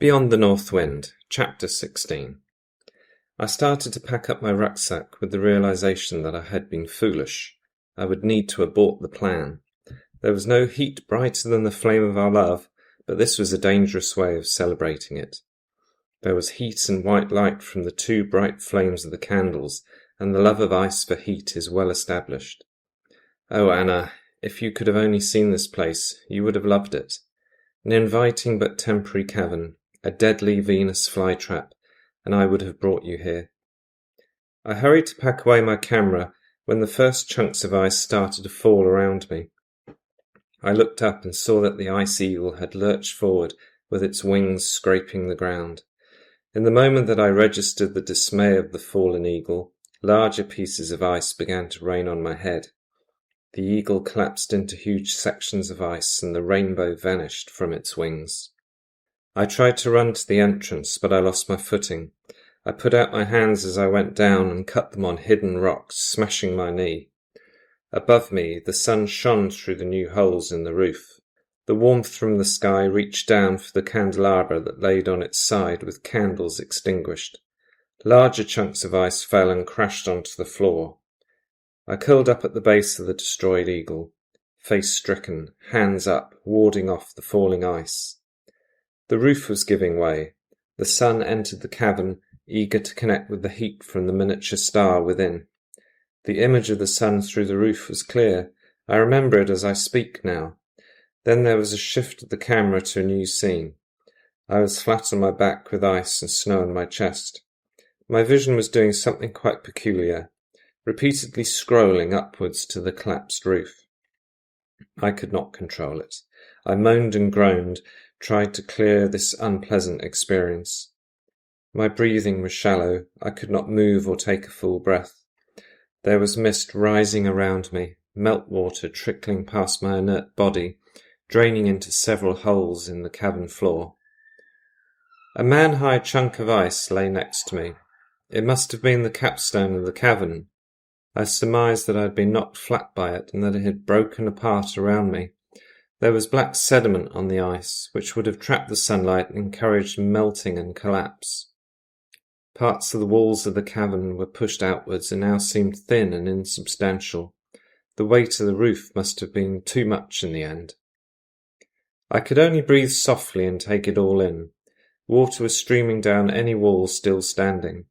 Beyond the North Wind, Chapter 16. I started to pack up my rucksack with the realization that I had been foolish. I would need to abort the plan. There was no heat brighter than the flame of our love, but this was a dangerous way of celebrating it. There was heat and white light from the two bright flames of the candles, and the love of ice for heat is well established. Oh, Anna, if you could have only seen this place, you would have loved it. An inviting but temporary cavern, a deadly Venus flytrap, and I would have brought you here. I hurried to pack away my camera when the first chunks of ice started to fall around me. I looked up and saw that the ice eagle had lurched forward with its wings scraping the ground. In the moment that I registered the dismay of the fallen eagle, larger pieces of ice began to rain on my head. The eagle collapsed into huge sections of ice, and the rainbow vanished from its wings. I tried to run to the entrance, but I lost my footing. I put out my hands as I went down and cut them on hidden rocks, smashing my knee. Above me, the sun shone through the new holes in the roof. The warmth from the sky reached down for the candelabra that laid on its side with candles extinguished. Larger chunks of ice fell and crashed onto the floor. I curled up at the base of the destroyed eagle, face stricken, hands up, warding off the falling ice. The roof was giving way. The sun entered the cavern, eager to connect with the heat from the miniature star within. The image of the sun through the roof was clear. I remember it as I speak now. Then there was a shift of the camera to a new scene. I was flat on my back with ice and snow on my chest. My vision was doing something quite peculiar, repeatedly scrolling upwards to the collapsed roof. I could not control it. I moaned and groaned, tried to clear this unpleasant experience. My breathing was shallow. I could not move or take a full breath. There was mist rising around me, meltwater trickling past my inert body, draining into several holes in the cavern floor. A man-high chunk of ice lay next to me. It must have been the capstone of the cavern. I surmised that I had been knocked flat by it and that it had broken apart around me. There was black sediment on the ice, which would have trapped the sunlight and encouraged melting and collapse. Parts of the walls of the cavern were pushed outwards and now seemed thin and insubstantial. The weight of the roof must have been too much in the end. I could only breathe softly and take it all in. Water was streaming down any wall still standing.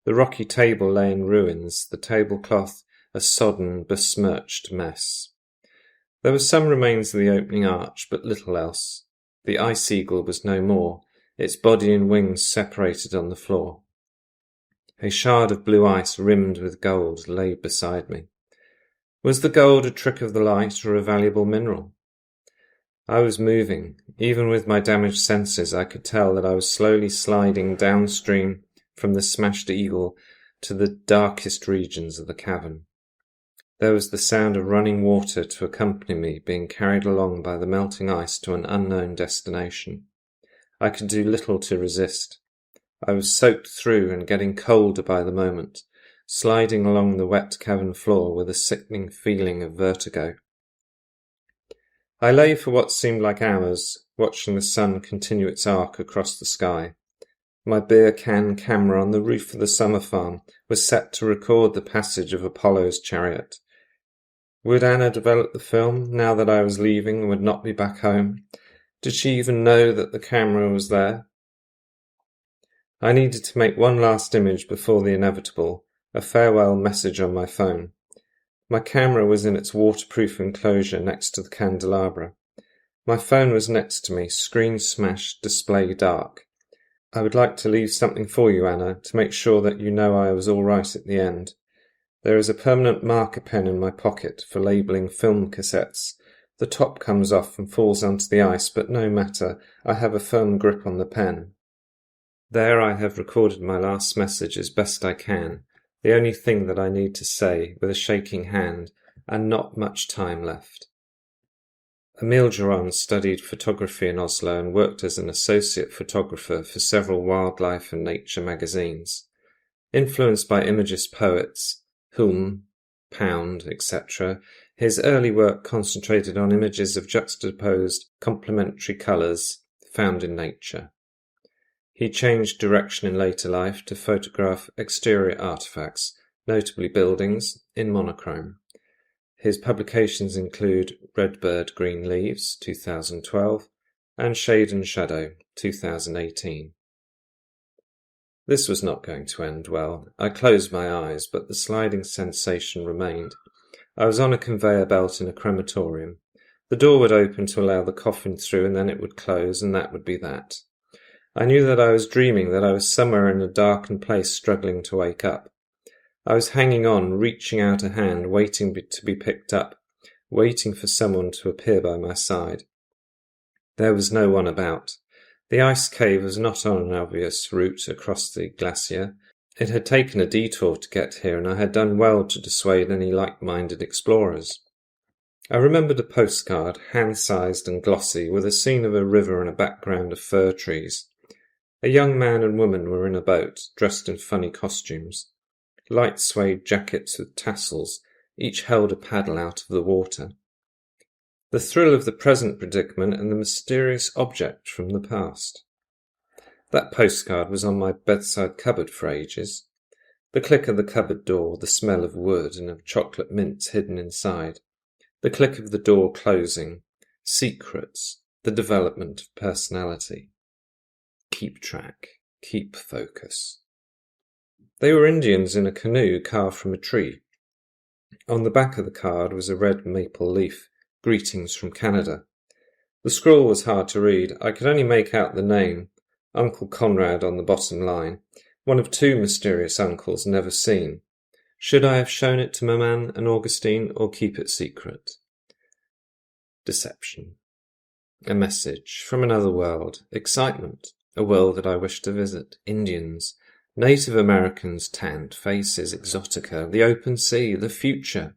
The rocky table lay in ruins, the tablecloth a sodden, besmirched mess. There were some remains of the opening arch, but little else. The ice eagle was no more, its body and wings separated on the floor. A shard of blue ice rimmed with gold lay beside me. Was the gold a trick of the light or a valuable mineral? I was moving. Even with my damaged senses, I could tell that I was slowly sliding downstream from the smashed eagle to the darkest regions of the cavern. There was the sound of running water to accompany me, being carried along by the melting ice to an unknown destination. I could do little to resist. I was soaked through and getting colder by the moment, sliding along the wet cavern floor with a sickening feeling of vertigo. I lay for what seemed like hours, watching the sun continue its arc across the sky. My beer can camera on the roof of the summer farm was set to record the passage of Apollo's chariot. Would Anna develop the film, now that I was leaving and would not be back home? Did she even know that the camera was there? I needed to make one last image before the inevitable, a farewell message on my phone. My camera was in its waterproof enclosure next to the candelabra. My phone was next to me, screen smashed, display dark. I would like to leave something for you, Anna, to make sure that you know I was all right at the end. There is a permanent marker pen in my pocket for labelling film cassettes. The top comes off and falls onto the ice, but no matter, I have a firm grip on the pen. There I have recorded my last message as best I can, the only thing that I need to say, with a shaking hand, and not much time left. Emil studied photography in Oslo and worked as an associate photographer for several wildlife and nature magazines. Influenced by Imagist poets, Hulme, Pound, etc., his early work concentrated on images of juxtaposed, complementary colours found in nature. He changed direction in later life to photograph exterior artifacts, notably buildings, in monochrome. His publications include Redbird Green Leaves, 2012, and Shade and Shadow, 2018. This was not going to end well. I closed my eyes, but the sliding sensation remained. I was on a conveyor belt in a crematorium. The door would open to allow the coffin through, and then it would close, and that would be that. I knew that I was dreaming, that I was somewhere in a darkened place struggling to wake up. I was hanging on, reaching out a hand, waiting to be picked up, waiting for someone to appear by my side. There was no one about. The ice cave was not on an obvious route across the glacier. It had taken a detour to get here, and I had done well to dissuade any like-minded explorers. I remembered a postcard, hand-sized and glossy, with a scene of a river and a background of fir trees. A young man and woman were in a boat, dressed in funny costumes. Light suede jackets with tassels, each held a paddle out of the water. The thrill of the present predicament and the mysterious object from the past. That postcard was on my bedside cupboard for ages. The click of the cupboard door, the smell of wood and of chocolate mints hidden inside. The click of the door closing. Secrets. The development of personality. Keep track. Keep focus. They were Indians in a canoe carved from a tree. On the back of the card was a red maple leaf. Greetings from Canada. The scrawl was hard to read. I could only make out the name, Uncle Conrad on the bottom line, one of two mysterious uncles never seen. Should I have shown it to Maman and Augustine or keep it secret? Deception. A message from another world. Excitement. A world that I wish to visit. Indians. Native Americans, tanned faces, exotica, the open sea, the future.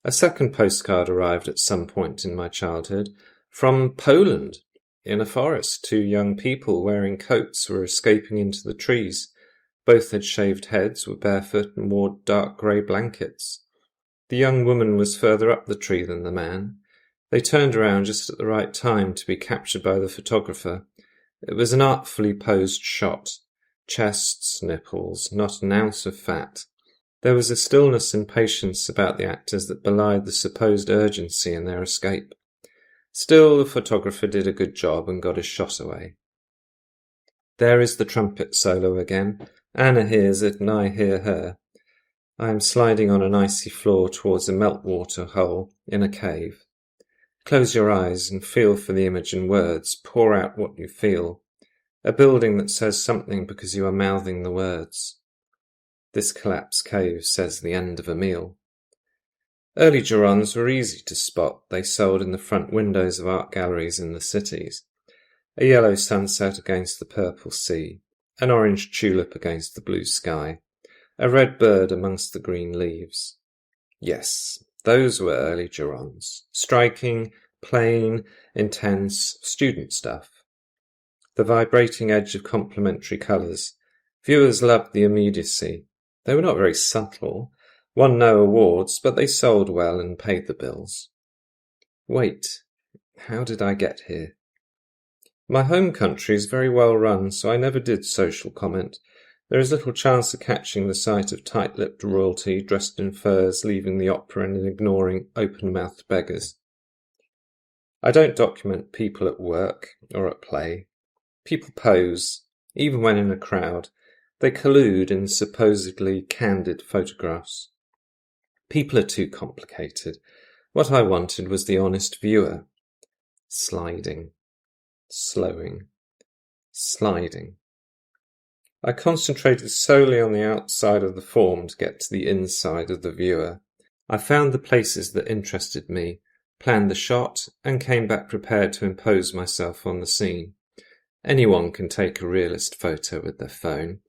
A second postcard arrived at some point in my childhood, from Poland. In a forest, two young people wearing coats were escaping into the trees. Both had shaved heads, were barefoot, and wore dark grey blankets. The young woman was further up the tree than the man. They turned around just at the right time to be captured by the photographer. It was an artfully posed shot. Chests, nipples, not an ounce of fat. There was a stillness and patience about the actors that belied the supposed urgency in their escape. Still, the photographer did a good job and got his shot away. There is the trumpet solo again. Anna hears it and I hear her. I am sliding on an icy floor towards a meltwater hole in a cave. Close your eyes and feel for the image and words. Pour out what you feel. A building that says something because you are mouthing the words. This collapsed cave says the end of Emil. Early Gironds were easy to spot. They sold in the front windows of art galleries in the cities. A yellow sunset against the purple sea. An orange tulip against the blue sky. A red bird amongst the green leaves. Yes, those were early Gironds. Striking, plain, intense, student stuff. The vibrating edge of complementary colours. Viewers loved the immediacy. They were not very subtle, won no awards, but they sold well and paid the bills. Wait, how did I get here? My home country is very well run, so I never did social comment. There is little chance of catching the sight of tight-lipped royalty dressed in furs leaving the opera and ignoring open-mouthed beggars. I don't document people at work or at play. People pose, even when in a crowd. They collude in supposedly candid photographs. People are too complicated. What I wanted was the honest viewer. Sliding. Slowing. Sliding. I concentrated solely on the outside of the form to get to the inside of the viewer. I found the places that interested me, planned the shot, and came back prepared to impose myself on the scene. Anyone can take a realist photo with their phone.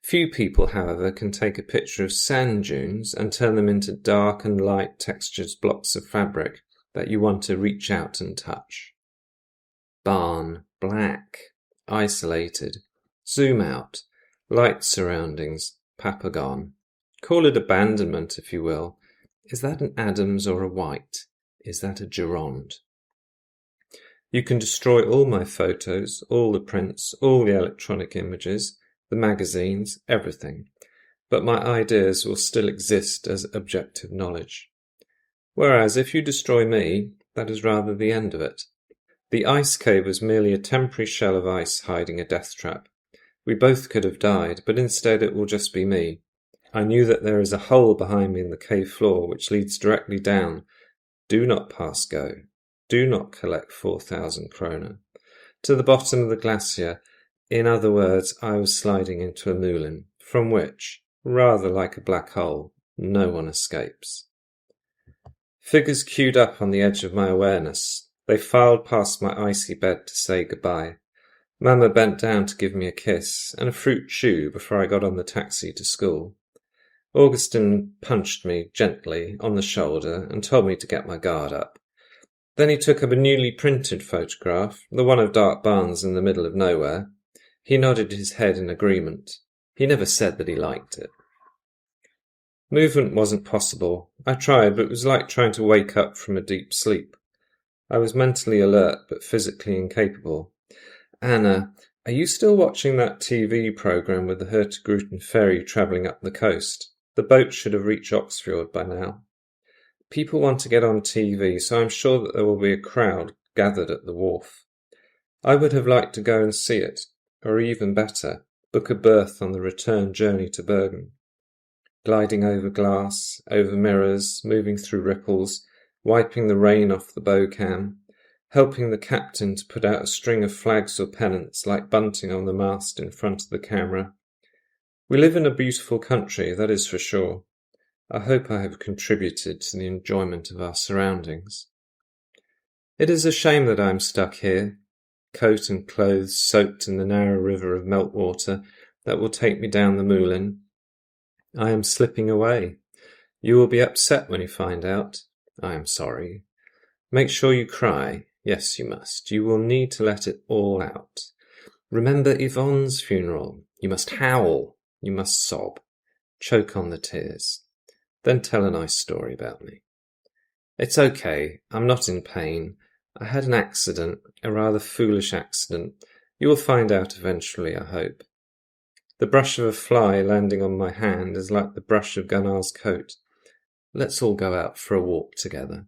Few people, however, can take a picture of sand dunes and turn them into dark and light textured blocks of fabric that you want to reach out and touch. Barn, black, isolated, zoom out, light surroundings, papagon. Call it abandonment, if you will. Is that an Adams or a White? Is that a Gironde? You can destroy all my photos, all the prints, all the electronic images, the magazines, everything. But my ideas will still exist as objective knowledge. Whereas if you destroy me, that is rather the end of it. The ice cave was merely a temporary shell of ice hiding a death trap. We both could have died, but instead it will just be me. I knew that there is a hole behind me in the cave floor which leads directly down. Do not pass go. Do not collect 4,000 kroner. To the bottom of the glacier. In other words, I was sliding into a moulin, from which, rather like a black hole, no one escapes. Figures queued up on the edge of my awareness. They filed past my icy bed to say goodbye. Mamma bent down to give me a kiss and a fruit chew before I got on the taxi to school. Augustin punched me gently on the shoulder and told me to get my guard up. Then he took up a newly printed photograph, the one of Dark Barnes in the middle of nowhere. He nodded his head in agreement. He never said that he liked it. Movement wasn't possible. I tried, but it was like trying to wake up from a deep sleep. I was mentally alert, but physically incapable. Anna, are you still watching that TV programme with the Hurtigruten ferry travelling up the coast? The boat should have reached Oxfjord by now. People want to get on TV, so I'm sure that there will be a crowd gathered at the wharf. I would have liked to go and see it, or even better, book a berth on the return journey to Bergen. Gliding over glass, over mirrors, moving through ripples, wiping the rain off the bow cam, helping the captain to put out a string of flags or pennants like bunting on the mast in front of the camera. We live in a beautiful country, that is for sure. I hope I have contributed to the enjoyment of our surroundings. It is a shame that I am stuck here, coat and clothes soaked in the narrow river of meltwater that will take me down the moulin. I am slipping away. You will be upset when you find out. I am sorry. Make sure you cry. Yes, you must. You will need to let it all out. Remember Yvonne's funeral. You must howl. You must sob. Choke on the tears. Then tell a nice story about me. It's okay. I'm not in pain. I had an accident, a rather foolish accident. You will find out eventually, I hope. The brush of a fly landing on my hand is like the brush of Gunnar's coat. Let's all go out for a walk together.